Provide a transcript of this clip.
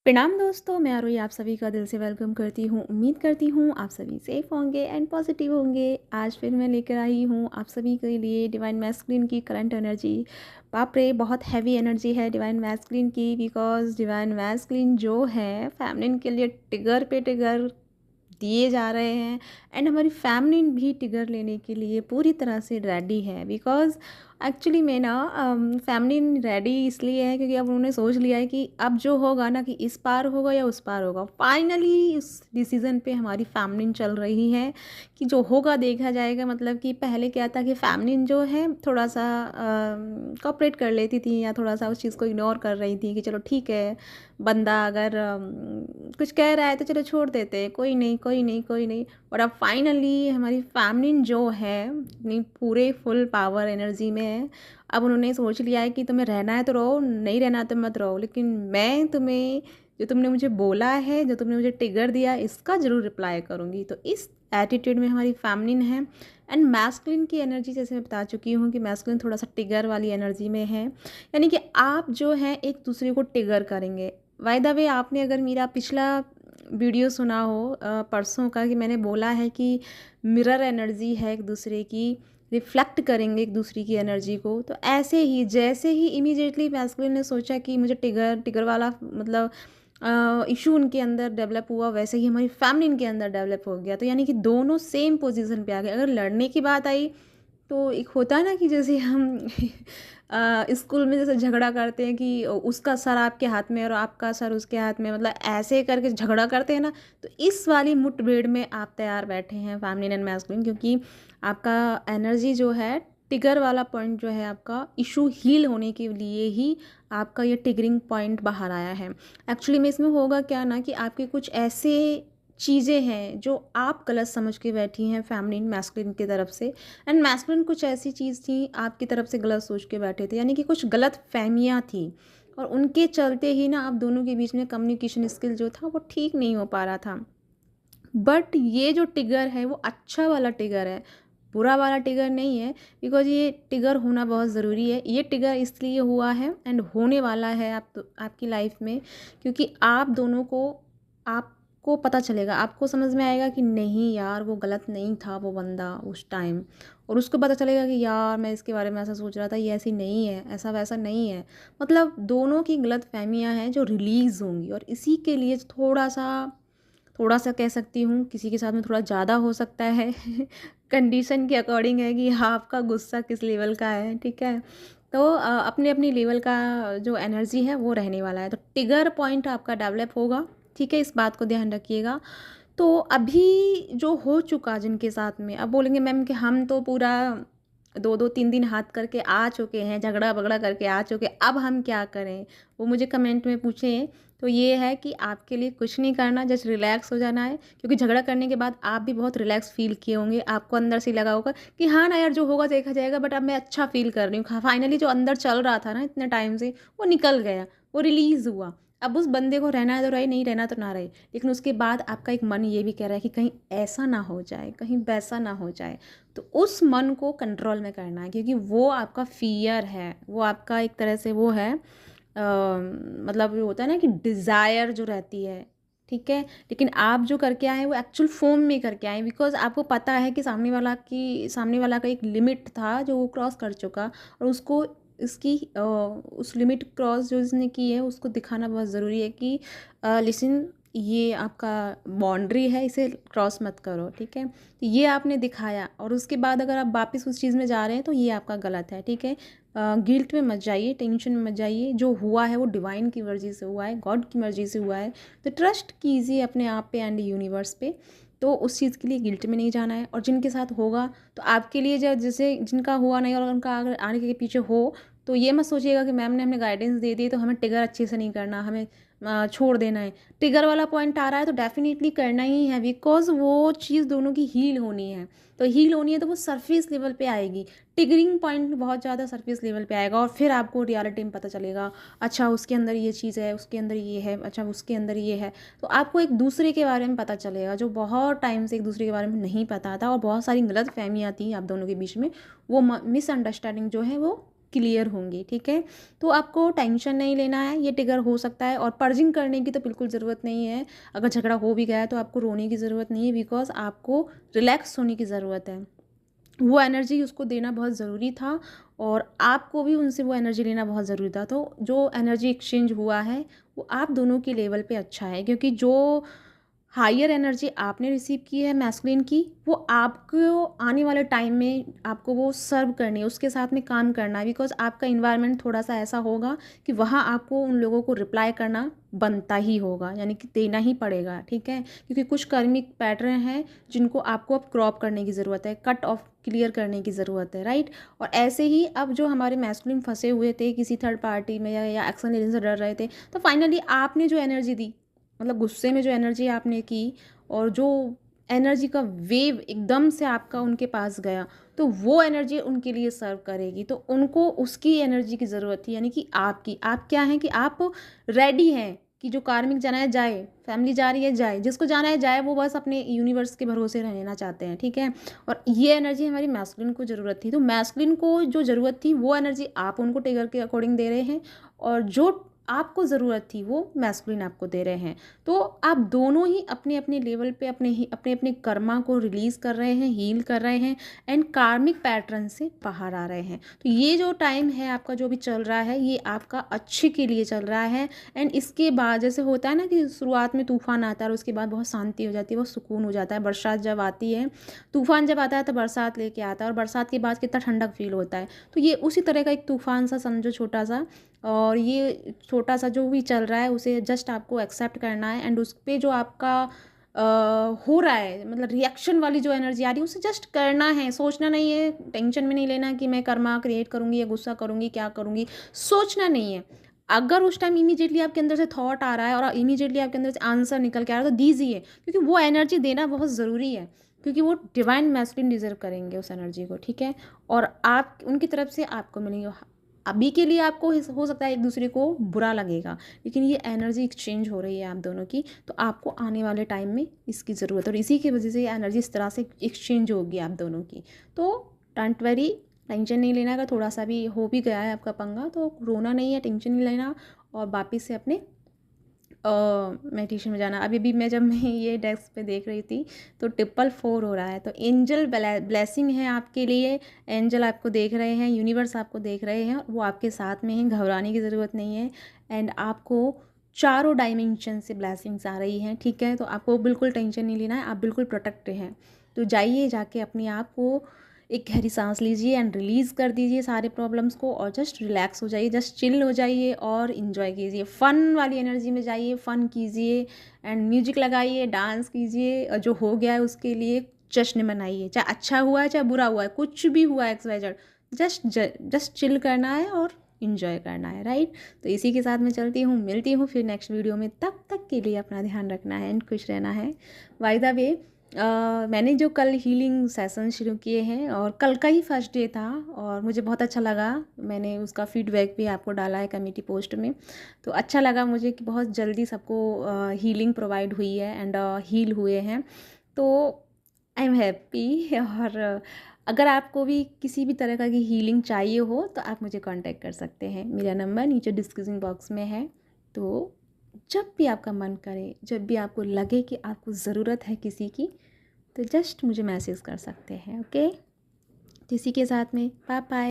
प्रणाम दोस्तों, मैं आरोही आप सभी का दिल से वेलकम करती हूँ। उम्मीद करती हूँ आप सभी सेफ होंगे एंड पॉजिटिव होंगे। आज फिर मैं लेकर आई हूँ आप सभी के लिए डिवाइन मैस्कुलिन की करंट एनर्जी। बाप रे, बहुत हैवी एनर्जी है डिवाइन मैस्कुलिन की, बिकॉज डिवाइन मैस्कुलिन जो है फैमिलिन के लिए टिगर पे टिगर दिए जा रहे हैं। एंड हमारी फैमिली भी टिगर लेने के लिए पूरी तरह से रेडी है, बिकॉज एक्चुअली में ना फैमिली रेडी इसलिए है क्योंकि अब उन्होंने सोच लिया है कि अब जो होगा ना, कि इस पार होगा या उस पार होगा। फाइनली इस डिसीज़न पे हमारी फैमिली चल रही है कि जो होगा देखा जाएगा। मतलब कि पहले क्या था कि फैमिली जो है थोड़ा सा कॉपरेट कर लेती थी या थोड़ा सा उस चीज़ को इग्नोर कर रही थी कि चलो ठीक है, बंदा अगर कुछ कह रहा है तो चलो छोड़ देते हैं, कोई नहीं कोई नहीं कोई नहीं। और अब फाइनली हमारी फैमिली जो है अपनी पूरे फुल पावर एनर्जी में है। अब उन्होंने सोच लिया है कि तुम्हें रहना है तो रहो, नहीं रहना तो मत रहो, लेकिन मैं तुम्हें जो तुमने मुझे बोला है, जो तुमने मुझे टिगर दिया, इसका ज़रूर रिप्लाई करूँगी। तो इस एटीट्यूड में हमारी फैमिलिन है। एंड मैस्कुलिन की एनर्जी, जैसे मैं बता चुकी हूँ कि मैस्कुलिन थोड़ा सा टिगर वाली एनर्जी में है, यानी कि आप जो है एक दूसरे को टिगर करेंगे। बाय द वे, आपने अगर मेरा पिछला वीडियो सुना हो परसों का, कि मैंने बोला है कि मिरर एनर्जी है एक दूसरे की, रिफ्लेक्ट करेंगे एक दूसरे की एनर्जी को। तो ऐसे ही जैसे ही इमीडिएटली मैस्कुलिन ने सोचा कि मुझे टिगर टिगर वाला मतलब इशू उनके अंदर डेवलप हुआ, वैसे ही हमारी फैमिली इनके अंदर डेवलप हो गया। तो यानी कि दोनों सेम पोजीशन पे आ गए। अगर लड़ने की बात आई तो एक होता है ना कि जैसे हम स्कूल में जैसे झगड़ा करते हैं कि उसका सर आपके हाथ में और आपका सर उसके हाथ में, मतलब ऐसे करके झगड़ा करते हैं ना। तो इस वाली मुठभेड़ में आप तैयार बैठे हैं फैमिली एंड मैस्कुलिन, क्योंकि आपका एनर्जी जो है टिगर वाला पॉइंट जो है आपका इशू हील होने के लिए ही आपका ये टिगरिंग पॉइंट बाहर आया है। एक्चुअली में इसमें होगा क्या ना, कि आपके कुछ ऐसे चीज़ें हैं जो आप गलत समझ के बैठी हैं फैमिली मैस्कुलिन की तरफ से, एंड मैस्कुलिन कुछ ऐसी चीज़ थी आपकी तरफ से गलत सोच के बैठे थे, यानी कि कुछ गलत फहमियाँ थी। और उनके चलते ही ना आप दोनों के बीच में कम्युनिकेशन स्किल जो था वो ठीक नहीं हो पा रहा था। बट ये जो टिगर है वो अच्छा वाला टिगर है, बुरा वाला टिगर नहीं है। बिकॉज ये टिगर होना बहुत ज़रूरी है। ये टिगर इसलिए हुआ है एंड होने वाला है आपकी लाइफ में, क्योंकि आप दोनों को, आपको पता चलेगा, आपको समझ में आएगा कि नहीं यार वो गलत नहीं था वो बंदा उस टाइम। और उसको पता चलेगा कि यार मैं इसके बारे में ऐसा सोच रहा था, ये ऐसी नहीं है, ऐसा वैसा नहीं है। मतलब दोनों की गलत फहमियाँ हैं जो रिलीज़ होंगी। और इसी के लिए थोड़ा सा कह सकती हूँ, किसी के साथ में थोड़ा ज़्यादा हो सकता है कंडीशन के अकॉर्डिंग है कि आपका गुस्सा किस लेवल का है, ठीक है। तो अपने अपनी लेवल का जो एनर्जी है वो रहने वाला है। तो टिगर पॉइंट आपका डेवलप होगा, ठीक है, इस बात को ध्यान रखिएगा। तो अभी जो हो चुका जिनके साथ में, अब बोलेंगे मैम कि हम तो पूरा 2-2 3 दिन हाथ करके आ चुके हैं, झगड़ा बगड़ा करके आ चुके, अब हम क्या करें, वो मुझे कमेंट में पूछें। तो ये है कि आपके लिए कुछ नहीं करना, जस्ट रिलैक्स हो जाना है। क्योंकि झगड़ा करने के बाद आप भी बहुत रिलैक्स फील किए होंगे, आपको अंदर से लगा होगा कि हाँ ना यार, जो होगा देखा जाएगा, बट अब मैं अच्छा फील कर रही हूँ। फाइनली जो अंदर चल रहा था ना इतने टाइम से, वो निकल गया, वो रिलीज़ हुआ। अब उस बंदे को रहना है तो रहे, नहीं रहना तो ना रहे। लेकिन उसके बाद आपका एक मन ये भी कह रहा है कि कहीं ऐसा ना हो जाए, कहीं वैसा ना हो जाए। तो उस मन को कंट्रोल में करना है, क्योंकि वो आपका फियर है, वो आपका एक तरह से वो है, मतलब ये होता है ना कि डिज़ायर जो रहती है, ठीक है। लेकिन आप जो करके आए वो एक्चुअल फॉर्म में करके आए, बिकॉज आपको पता है कि सामने वाला का एक लिमिट था जो वो क्रॉस कर चुका। और उसको इसकी उस लिमिट क्रॉस जो इसने की है उसको दिखाना बहुत ज़रूरी है कि लिसन, ये आपका बाउंड्री है, इसे क्रॉस मत करो, ठीक है। तो ये आपने दिखाया, और उसके बाद अगर आप वापस उस चीज़ में जा रहे हैं तो ये आपका गलत है, ठीक है। गिल्ट में मत जाइए, टेंशन में मत जाइए। जो हुआ है वो डिवाइन की मर्ज़ी से हुआ है, गॉड की मर्ज़ी से हुआ है। तो ट्रस्ट कीजिए अपने आप पे एंड यूनिवर्स पे। तो उस चीज़ के लिए गिल्ट में नहीं जाना है। और जिनके साथ होगा तो आपके लिए, जब जैसे जिनका हुआ नहीं और उनका अगर आने के पीछे हो, तो ये मत सोचिएगा कि मैम ने हमें गाइडेंस दे दी तो हमें टिगर अच्छे से नहीं करना, हमें छोड़ देना है। टिगर वाला पॉइंट आ रहा है तो डेफिनेटली करना ही है, बिकॉज वो चीज़ दोनों की हील होनी है। तो हील होनी है तो वो सरफेस लेवल पे आएगी। टिगरिंग पॉइंट बहुत ज़्यादा सरफेस लेवल पे आएगा, और फिर आपको रियलिटी में पता चलेगा, अच्छा उसके अंदर ये चीज़ है, उसके अंदर ये है, अच्छा उसके अंदर ये है। तो आपको एक दूसरे के बारे में पता चलेगा, जो बहुत टाइम से एक दूसरे के बारे में नहीं पता था और बहुत सारी गलत फहमियाँ थी आप दोनों के बीच में। वो मिसअंडरस्टैंडिंग जो है वो क्लियर होंगी, ठीक है। तो आपको टेंशन नहीं लेना है, ये ट्रिगर हो सकता है, और पर्जिंग करने की तो बिल्कुल ज़रूरत नहीं है। अगर झगड़ा हो भी गया है तो आपको रोने की ज़रूरत नहीं है, बिकॉज आपको रिलैक्स होने की ज़रूरत है। वो एनर्जी उसको देना बहुत ज़रूरी था और आपको भी उनसे वो एनर्जी लेना बहुत ज़रूरी था। तो जो एनर्जी एक्सचेंज हुआ है वो आप दोनों के लेवल पे अच्छा है, क्योंकि जो हायर एनर्जी आपने रिसीव की है मैस्कुलिन की, वो आपको आने वाले टाइम में आपको वो सर्व करनी है, उसके साथ में काम करना है। बिकॉज आपका इन्वायरमेंट थोड़ा सा ऐसा होगा कि वहाँ आपको उन लोगों को रिप्लाई करना बनता ही होगा, यानी कि देना ही पड़ेगा, ठीक है। क्योंकि कुछ कर्मिक पैटर्न हैं जिनको आपको अब क्रॉप करने की ज़रूरत है, कट ऑफ क्लियर करने की ज़रूरत है, राइट। और ऐसे ही अब जो हमारे मैस्कुलिन फंसे हुए थे किसी थर्ड पार्टी में या एक्शन लेने से डर रहे थे, तो फाइनली आपने जो एनर्जी दी, मतलब गुस्से में जो एनर्जी आपने की, और जो एनर्जी का वेव एकदम से आपका उनके पास गया, तो वो एनर्जी उनके लिए सर्व करेगी। तो उनको उसकी एनर्जी की ज़रूरत थी, यानी कि आपकी। आप क्या हैं कि आप रेडी हैं कि जो कार्मिक जाना है जाए, फैमिली जा रही है जाए, जिसको जाना है जाए, वो बस अपने यूनिवर्स के भरोसे रहना चाहते हैं, ठीक है। और ये एनर्जी हमारी मैस्कुलिन को ज़रूरत थी, तो मैस्कुलिन को जो ज़रूरत थी वो एनर्जी आप उनको ट्रिगर के अकॉर्डिंग दे रहे हैं, और जो आपको ज़रूरत थी वो मैस्कुलिन आपको दे रहे हैं। तो आप दोनों ही अपने अपने लेवल पे अपने अपने कर्मा को रिलीज़ कर रहे हैं, हील कर रहे हैं, एंड कार्मिक पैटर्न से बाहर आ रहे हैं। तो ये जो टाइम है आपका जो भी चल रहा है, ये आपका अच्छे के लिए चल रहा है। एंड इसके बाद जैसे होता है ना कि शुरुआत में तूफान आता है और उसके बाद बहुत शांति हो जाती है, बहुत सुकून हो जाता है। बरसात जब आती है, तूफान जब आता है तो बरसात लेके आता है, और बरसात के बाद कितना ठंडक फील होता है। तो ये उसी तरह का एक तूफान सा समझो, छोटा सा। और ये छोटा सा जो भी चल रहा है उसे जस्ट आपको एक्सेप्ट करना है, एंड उस पर जो आपका हो रहा है, मतलब रिएक्शन वाली जो एनर्जी आ रही है उसे जस्ट करना है, सोचना नहीं है, टेंशन में नहीं लेना कि मैं कर्मा क्रिएट करूँगी या गुस्सा करूँगी, क्या करूँगी, सोचना नहीं है। अगर उस टाइम इमीडिएटली आपके अंदर से थॉट आ रहा है और इमीडिएटली आपके अंदर से आंसर निकल के आ रहा है तो दीजिए, क्योंकि वो एनर्जी देना बहुत ज़रूरी है, क्योंकि वो डिवाइन मैस्कुलिन डिजर्व करेंगे उस एनर्जी को, ठीक है। और आप उनकी तरफ से आपको मिलेंगे। अभी के लिए आपको हो सकता है एक दूसरे को बुरा लगेगा, लेकिन ये एनर्जी एक्सचेंज हो रही है आप दोनों की, तो आपको आने वाले टाइम में इसकी ज़रूरत है, और इसी की वजह से ये एनर्जी इस तरह से एक्सचेंज होगी आप दोनों की। तो डोंट वरी, टेंशन नहीं लेना। अगर थोड़ा सा भी हो भी गया है आपका पंगा तो रोना नहीं है, टेंशन नहीं लेना, और वापस से अपने मेडिटेशन में जाना। अभी मैं जब मैं ये डेस्क पे देख रही थी तो 444 हो रहा है, तो एंजल ब्लेसिंग है आपके लिए। एंजल आपको देख रहे हैं, यूनिवर्स आपको देख रहे हैं, वो आपके साथ में हैं, घबराने की ज़रूरत नहीं है। एंड आपको चारों डायमेंशन से ब्लेसिंग्स आ रही हैं, ठीक है। तो आपको बिल्कुल टेंशन नहीं लेना है, आप बिल्कुल प्रोटेक्ट हैं। तो जाइए, जाके अपने आप को एक गहरी सांस लीजिए एंड रिलीज़ कर दीजिए सारे प्रॉब्लम्स को, और जस्ट रिलैक्स हो जाइए, जस्ट चिल हो जाइए और इन्जॉय कीजिए। फ़न वाली एनर्जी में जाइए, फ़न कीजिए, एंड म्यूजिक लगाइए, डांस कीजिए, और जो हो गया है उसके लिए जश्न मनाइए। चाहे अच्छा हुआ है चाहे बुरा हुआ है, कुछ भी हुआ है XYZ, जस्ट चिल करना है और इन्जॉय करना है, राइट। तो इसी के साथ मैं चलती हूँ, मिलती हूँ फिर नेक्स्ट वीडियो में। तब तक के लिए अपना ध्यान रखना है एंड खुश रहना है। बाय द वे, मैंने जो कल हीलिंग सेशन शुरू किए हैं, और कल का ही फर्स्ट डे था और मुझे बहुत अच्छा लगा। मैंने उसका फीडबैक भी आपको डाला है कमेटी पोस्ट में। तो अच्छा लगा मुझे कि बहुत जल्दी सबको हीलिंग प्रोवाइड हुई है एंड हील हुए हैं। तो आई एम हैप्पी। और अगर आपको भी किसी भी तरह का की हीलिंग चाहिए हो तो आप मुझे कांटेक्ट कर सकते हैं। मेरा नंबर नीचे डिस्क्रिप्शन बॉक्स में है। तो जब भी आपका मन करे, जब भी आपको लगे कि आपको ज़रूरत है किसी की, तो जस्ट मुझे मैसेज कर सकते हैं, ओके। तो इसी के साथ में बाय बाय।